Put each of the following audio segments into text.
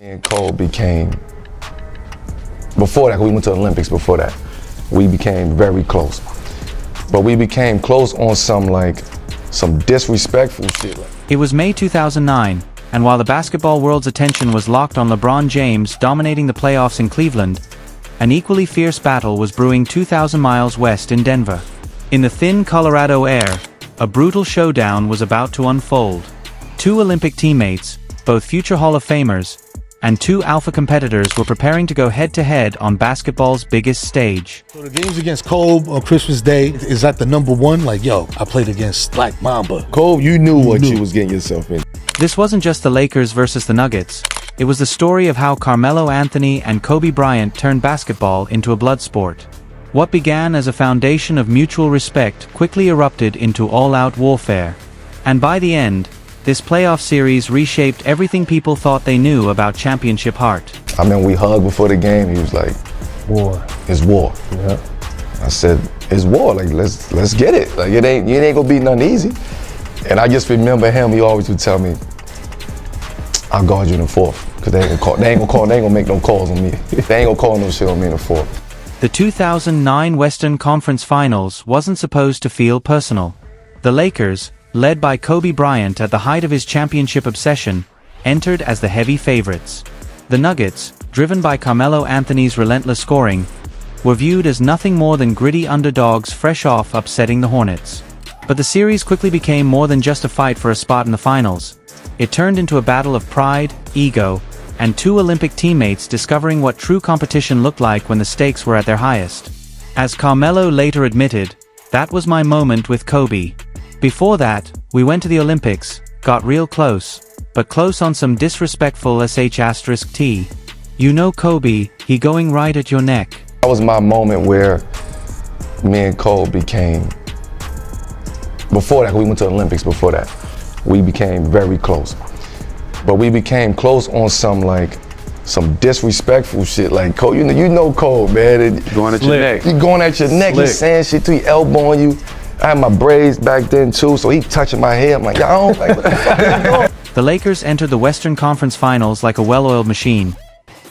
Me and Cole became, before that, we went to the Olympics before that, we became very close. But we became close on some disrespectful shit. It was May 2009, and while the basketball world's attention was locked on LeBron James dominating the playoffs in Cleveland, an equally fierce battle was brewing 2,000 miles west in Denver. In the thin Colorado air, a brutal showdown was about to unfold. Two Olympic teammates, both future Hall of Famers, and two alpha competitors were preparing to go head-to-head on basketball's biggest stage. So the games against Cole on Christmas Day, is that the #1? Like, yo, I played against Black Mamba. Cole, you knew what you was getting yourself in. This wasn't just the Lakers versus the Nuggets. It was the story of how Carmelo Anthony and Kobe Bryant turned basketball into a blood sport. What began as a foundation of mutual respect quickly erupted into all-out warfare. And by the end, this playoff series reshaped everything people thought they knew about championship heart. I mean, we hugged before the game. He was like, War. "It's war." Yeah. I said, "It's war. Like, let's get it. Like, it ain't gonna be nothing easy." And I just remember him. He always would tell me, "I'll guard you in the fourth, because they ain't gonna make no calls on me. They ain't gonna call no shit on me in the fourth." The 2009 Western Conference Finals wasn't supposed to feel personal. The Lakers, led by Kobe Bryant at the height of his championship obsession, entered as the heavy favorites. The Nuggets, driven by Carmelo Anthony's relentless scoring, were viewed as nothing more than gritty underdogs fresh off upsetting the Hornets. But the series quickly became more than just a fight for a spot in the finals. It turned into a battle of pride, ego, and two Olympic teammates discovering what true competition looked like when the stakes were at their highest. As Carmelo later admitted, "That was my moment with Kobe. Before that, we went to the Olympics, got real close, but close on some disrespectful *T. You know Kobe, he going right at your neck." That was my moment where me and Cole became, before that, we went to the Olympics before that, we became very close. But we became close on some disrespectful shit. Like, Cole, you know Cole, man. Going at your neck. He going at your neck, he's saying shit to you, elbowing you. I had my braids back then too, so he touching my hair. I'm like, yo, like, what the fuck is he doing? The Lakers entered the Western Conference Finals like a well-oiled machine.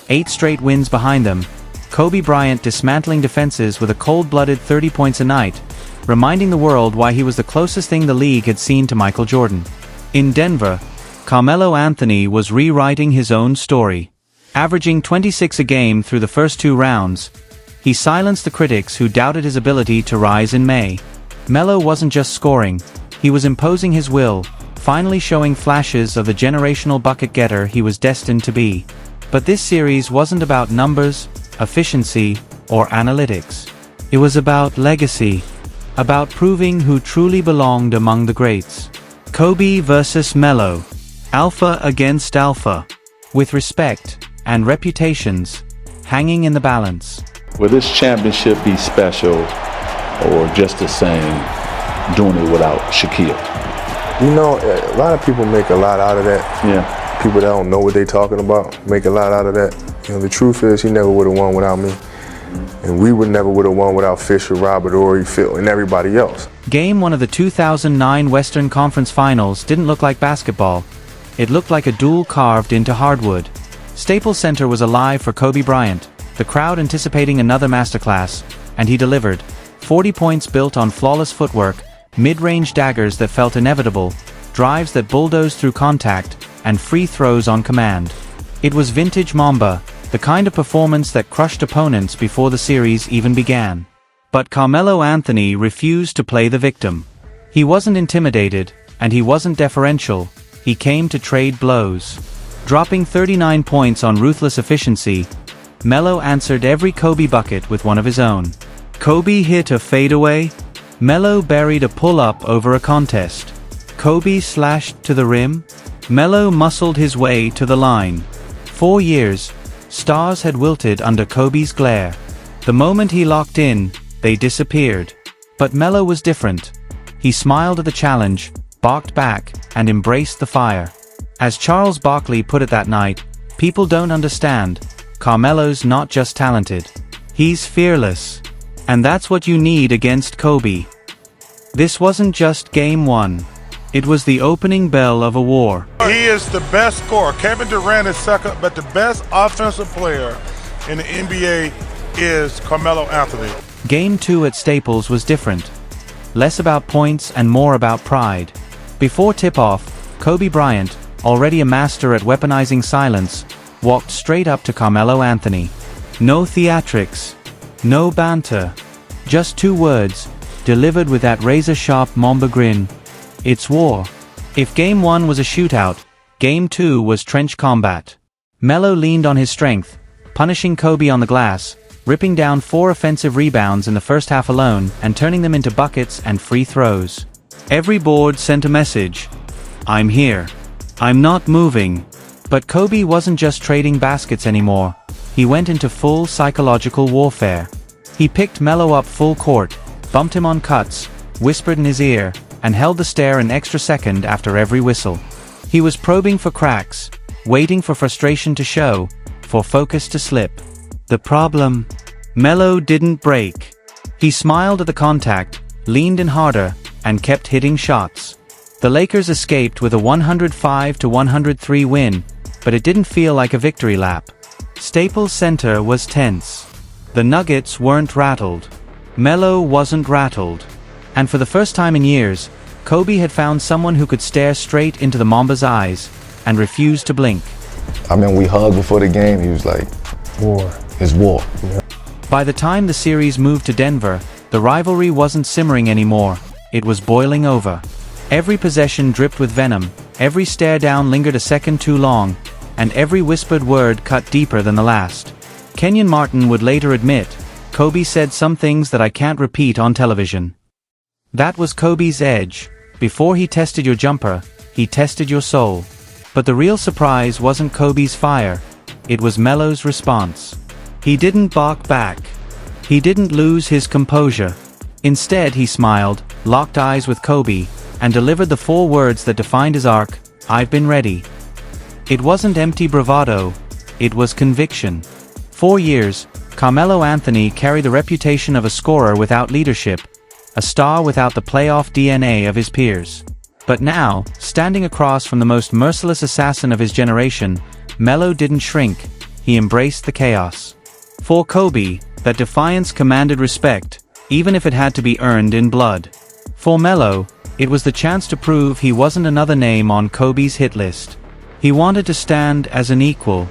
8 straight wins behind them, Kobe Bryant dismantling defenses with a cold-blooded 30 points a night, reminding the world why he was the closest thing the league had seen to Michael Jordan. In Denver, Carmelo Anthony was rewriting his own story. Averaging 26 a game through the first 2 rounds, he silenced the critics who doubted his ability to rise in May. Melo wasn't just scoring, he was imposing his will, finally showing flashes of the generational bucket-getter he was destined to be. But this series wasn't about numbers, efficiency, or analytics. It was about legacy, about proving who truly belonged among the greats. Kobe versus Melo, alpha against alpha, with respect and reputations hanging in the balance. Will this championship be special or just the same doing it without Shaquille? You know, a lot of people make a lot out of that. Yeah. People that don't know what they're talking about make a lot out of that. You know, the truth is he never would have won without me. And we never would have won without Fisher, Robert, Horry, Phil, and everybody else. Game 1 of the 2009 Western Conference Finals didn't look like basketball. It looked like a duel carved into hardwood. Staples Center was alive for Kobe Bryant, the crowd anticipating another masterclass, and he delivered. 40 points built on flawless footwork, mid-range daggers that felt inevitable, drives that bulldozed through contact, and free throws on command. It was vintage Mamba, the kind of performance that crushed opponents before the series even began. But Carmelo Anthony refused to play the victim. He wasn't intimidated, and he wasn't deferential. He came to trade blows. Dropping 39 points on ruthless efficiency, Melo answered every Kobe bucket with one of his own. Kobe hit a fadeaway, Melo buried a pull-up over a contest. Kobe slashed to the rim, Melo muscled his way to the line. 4 years, stars had wilted under Kobe's glare. The moment he locked in, they disappeared. But Melo was different. He smiled at the challenge, barked back, and embraced the fire. As Charles Barkley put it that night, "People don't understand. Carmelo's not just talented. He's fearless. And that's what you need against Kobe." This wasn't just Game 1. It was the opening bell of a war. He is the best scorer. Kevin Durant is second, but the best offensive player in the NBA is Carmelo Anthony. Game 2 at Staples was different. Less about points and more about pride. Before tip-off, Kobe Bryant, already a master at weaponizing silence, walked straight up to Carmelo Anthony. No theatrics. No banter. Just 2 words, delivered with that razor-sharp Mamba grin. It's war. If Game 1 was a shootout, Game 2 was trench combat. Melo leaned on his strength, punishing Kobe on the glass, ripping down 4 offensive rebounds in the first half alone and turning them into buckets and free throws. Every board sent a message. I'm here. I'm not moving. But Kobe wasn't just trading baskets anymore. He went into full psychological warfare. He picked Melo up full court, bumped him on cuts, whispered in his ear, and held the stare an extra second after every whistle. He was probing for cracks, waiting for frustration to show, for focus to slip. The problem? Melo didn't break. He smiled at the contact, leaned in harder, and kept hitting shots. The Lakers escaped with a 105-103 win, but it didn't feel like a victory lap. Staples Center was tense. The Nuggets weren't rattled. Melo wasn't rattled. And for the first time in years, Kobe had found someone who could stare straight into the Mamba's eyes and refuse to blink. I mean, we hugged before the game. He was like, War. it's war. By the time the series moved to Denver, the rivalry wasn't simmering anymore. It was boiling over. Every possession dripped with venom, every stare down lingered a second too long, and every whispered word cut deeper than the last. Kenyon Martin would later admit, Kobe said some things that I can't repeat on television. That was Kobe's edge. Before he tested your jumper, he tested your soul. But the real surprise wasn't Kobe's fire. It was Melo's response. He didn't balk back. He didn't lose his composure. Instead, he smiled, locked eyes with Kobe, and delivered the 4 words that defined his arc: I've been ready. It wasn't empty bravado. It was conviction. 4 years, Carmelo Anthony carried the reputation of a scorer without leadership, a star without the playoff DNA of his peers. But now, standing across from the most merciless assassin of his generation, Melo didn't shrink. He embraced the chaos. For Kobe, that defiance commanded respect, even if it had to be earned in blood. For Melo, it was the chance to prove he wasn't another name on Kobe's hit list. He wanted to stand as an equal.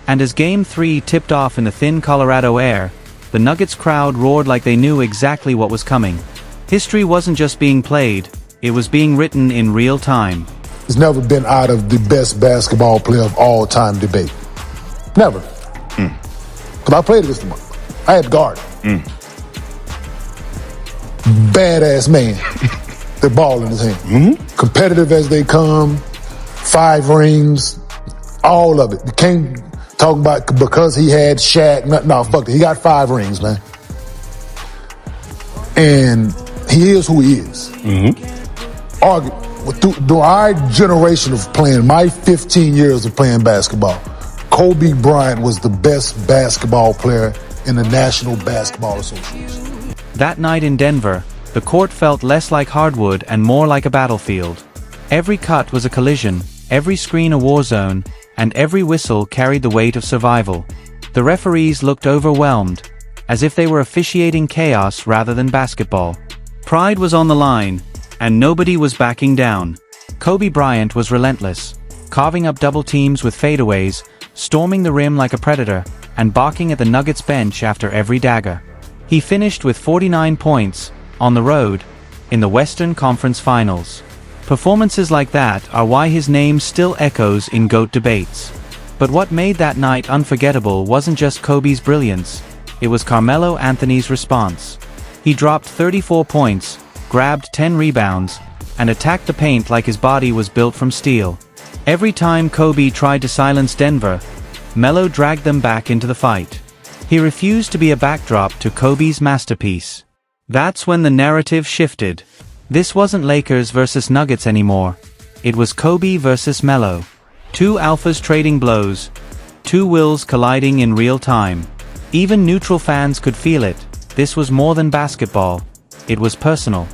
And as Game 3 tipped off in the thin Colorado air, the Nuggets crowd roared like they knew exactly what was coming. History wasn't just being played, it was being written in real time. He's never been out of the best basketball player of all time debate. Never. Because I played against him. I had guard. Badass man. The ball in his hand. Competitive as they come. 5 rings. All of it. You can't talk about because he had Shaq. No, fuck it. He got 5 rings, man. And he is who he is. Through our generation of playing, my 15 years of playing basketball, Kobe Bryant was the best basketball player in the National Basketball Association. That night in Denver, the court felt less like hardwood and more like a battlefield. Every cut was a collision, every screen a war zone, and every whistle carried the weight of survival. The referees looked overwhelmed, as if they were officiating chaos rather than basketball. Pride was on the line, and nobody was backing down. Kobe Bryant was relentless, carving up double teams with fadeaways, storming the rim like a predator, and barking at the Nuggets bench after every dagger. He finished with 49 points, on the road, in the Western Conference Finals. Performances like that are why his name still echoes in GOAT debates. But what made that night unforgettable wasn't just Kobe's brilliance, it was Carmelo Anthony's response. He dropped 34 points, grabbed 10 rebounds, and attacked the paint like his body was built from steel. Every time Kobe tried to silence Denver, Melo dragged them back into the fight. He refused to be a backdrop to Kobe's masterpiece. That's when the narrative shifted. This wasn't Lakers versus Nuggets anymore. It was Kobe versus Melo. 2 alphas trading blows. 2 wills colliding in real time. Even neutral fans could feel it. This was more than basketball. It was personal.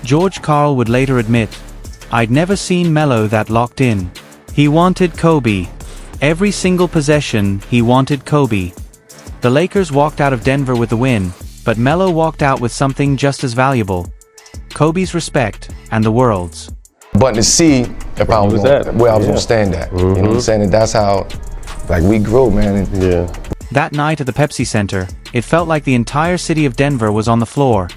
George Karl would later admit, I'd never seen Melo that locked in. He wanted Kobe. Every single possession, he wanted Kobe. The Lakers walked out of Denver with the win, but Melo walked out with something just as valuable. Kobe's respect, and the world's. But to see if I was where I was gonna stand at. You know what I'm saying? And that's how, like, we grew, man. That night at the Pepsi Center, it felt like the entire city of Denver was on the floor,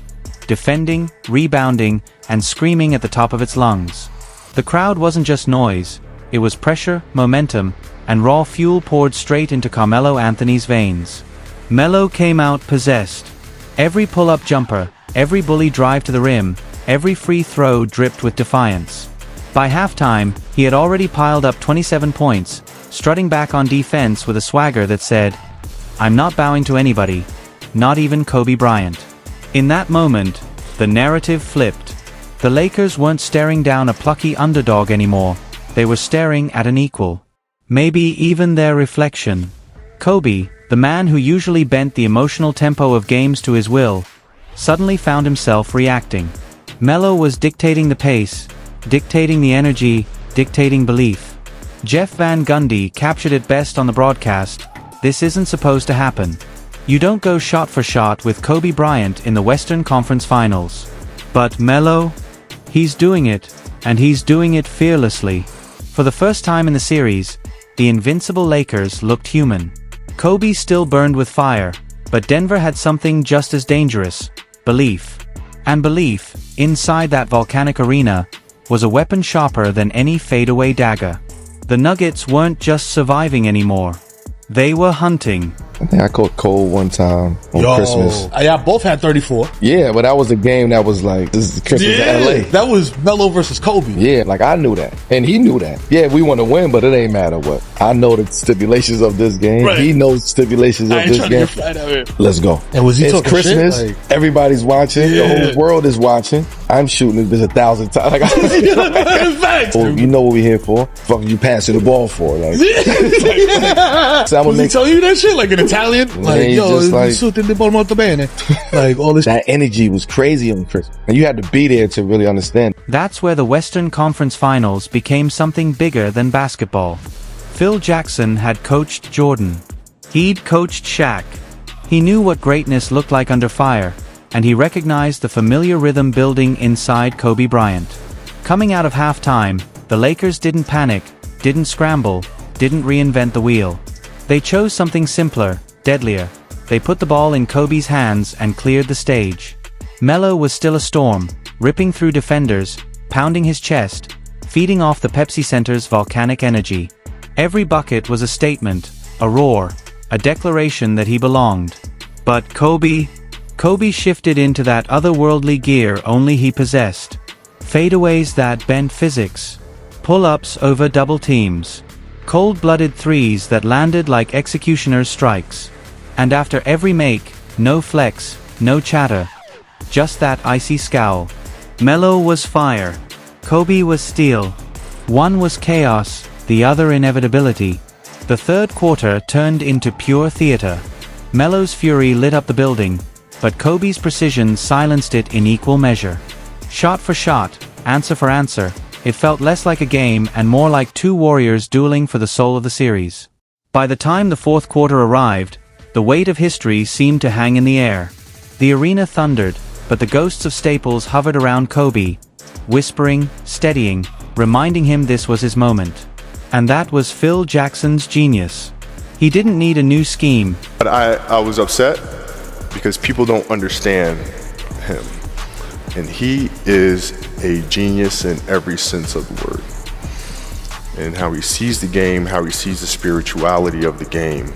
defending, rebounding, and screaming at the top of its lungs. The crowd wasn't just noise, it was pressure, momentum, and raw fuel poured straight into Carmelo Anthony's veins. Melo came out possessed. Every pull-up jumper, every bully drive to the rim, every free throw dripped with defiance. By halftime, he had already piled up 27 points, strutting back on defense with a swagger that said, "I'm not bowing to anybody, not even Kobe Bryant." In that moment, the narrative flipped. The Lakers weren't staring down a plucky underdog anymore, they were staring at an equal. Maybe even their reflection. Kobe, the man who usually bent the emotional tempo of games to his will, suddenly found himself reacting. Melo was dictating the pace, dictating the energy, dictating belief. Jeff Van Gundy captured it best on the broadcast: "This isn't supposed to happen. You don't go shot for shot with Kobe Bryant in the Western Conference Finals." But Melo? He's doing it, and he's doing it fearlessly. For the first time in the series, the invincible Lakers looked human. Kobe still burned with fire, but Denver had something just as dangerous: belief. And belief, inside that volcanic arena, was a weapon sharper than any fadeaway dagger. The Nuggets weren't just surviving anymore. They were hunting. I think I caught cold one time on Christmas. Y'all both had 34. Yeah, but that was a game that was like, this is Christmas in LA. That was Melo versus Kobe. Yeah, like I knew that. And he knew that. Yeah, we want to win, but it ain't matter what. I know the stipulations of this game. Right. He knows the stipulations of this game. Let's go. And was he it's talking Christmas. Shit? Like, everybody's watching. Yeah. The whole world is watching. I'm shooting this 1,000 times. Like, Facts. well, you know what we're here for. Fuck you passing the ball for. Like, so I'm was he tell you that shit like in Italian? Like, yo, just like, like all this. That energy was crazy on Christmas. And you had to be there to really understand. That's where the Western Conference Finals became something bigger than basketball. Phil Jackson had coached Jordan. He'd coached Shaq. He knew what greatness looked like under fire, and he recognized the familiar rhythm building inside Kobe Bryant. Coming out of halftime, the Lakers didn't panic, didn't scramble, didn't reinvent the wheel. They chose something simpler, deadlier. They put the ball in Kobe's hands and cleared the stage. Melo was still a storm, ripping through defenders, pounding his chest, feeding off the Pepsi Center's volcanic energy. Every bucket was a statement, a roar, a declaration that he belonged. But Kobe shifted into that otherworldly gear only he possessed. Fadeaways that bent physics. Pull-ups over double teams. Cold-blooded threes that landed like executioner's strikes. And after every make, no flex, no chatter. Just that icy scowl. Melo was fire. Kobe was steel. One was chaos, the other inevitability. The third quarter turned into pure theater. Melo's fury lit up the building, but Kobe's precision silenced it in equal measure. Shot for shot, answer for answer, it felt less like a game and more like two warriors dueling for the soul of the series. By the time the fourth quarter arrived, the weight of history seemed to hang in the air. The arena thundered, but the ghosts of Staples hovered around Kobe, whispering, steadying, reminding him this was his moment. And that was Phil Jackson's genius. He didn't need a new scheme. But I was upset because people don't understand him. And he is a genius in every sense of the word. And how he sees the game, how he sees the spirituality of the game.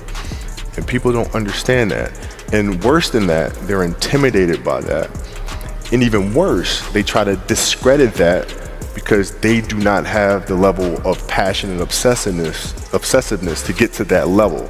And people don't understand that. And worse than that, they're intimidated by that. And even worse, they try to discredit that because they do not have the level of passion and obsessiveness to get to that level.